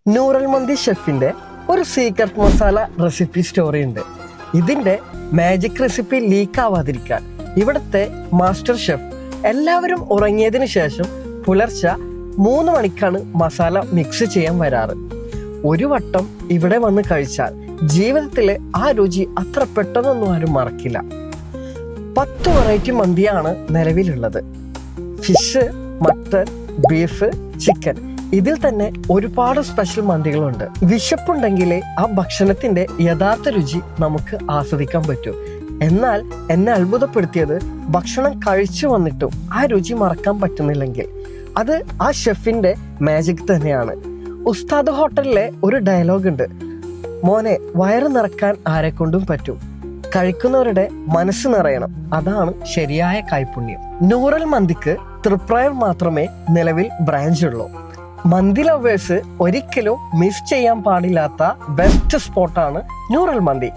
നൂറൽ മന്തി ഷെഫിന്റെ ഒരു secret masala recipe story ഉണ്ട്. ഇതിന്റെ മാജിക് റെസിപ്പി ലീക്ക് ആവാതിരിക്കാൻ ഇവിടുത്തെ മാസ്റ്റർ ഷെഫ് എല്ലാവരും ഉറങ്ങിയതിനു ശേഷം പുലർച്ചെ 3 മണിക്കാണ് മസാല മിക്സ് ചെയ്യാൻ വരാറ്. ഒരു വട്ടം ഇവിടെ വന്ന് കഴിച്ചാൽ ജീവിതത്തിലെ ആ രുചി അത്ര പെട്ടെന്നൊന്നും ആരും മറക്കില്ല. 10 വെറൈറ്റി മന്തിയാണ് നിലവിലുള്ളത്. ഫിഷ്, മട്ടൺ, ബീഫ്, ചിക്കൻ, ഇതിൽ തന്നെ ഒരുപാട് സ്പെഷ്യൽ മന്തികളുണ്ട്. വിശപ്പുണ്ടെങ്കിലേ ആ ഭക്ഷണത്തിന്റെ യഥാർത്ഥ രുചി നമുക്ക് ആസ്വദിക്കാൻ പറ്റൂ. എന്നാൽ എന്നെ അത്ഭുതപ്പെടുത്തിയത് ഭക്ഷണം കഴിച്ചു വന്നിട്ടും ആ രുചി മറക്കാൻ പറ്റുന്നില്ലെങ്കിൽ അത് ആ ഷെഫിന്റെ മാജിക് തന്നെയാണ്. ഉസ്താദ് ഹോട്ടലിലെ ഒരു ഡയലോഗ് ഉണ്ട്: മോനെ, വയറ് നിറക്കാൻ ആരെക്കൊണ്ടും പറ്റും, കഴിക്കുന്നവരുടെ മനസ്സ് നിറയണം, അതാണ് ശരിയായ കൈപുണ്യം. നൂറൽ മന്തിക്ക് തൃപ്രയർ മാത്രമേ നിലവിൽ ബ്രാഞ്ച് ഉള്ളൂ. മന്തി ലവേഴ്സ് ഒരിക്കലും മിസ് ചെയ്യാൻ പാടില്ലാത്ത ബെസ്റ്റ് സ്പോട്ടാണ് നൂറൽ മന്തി.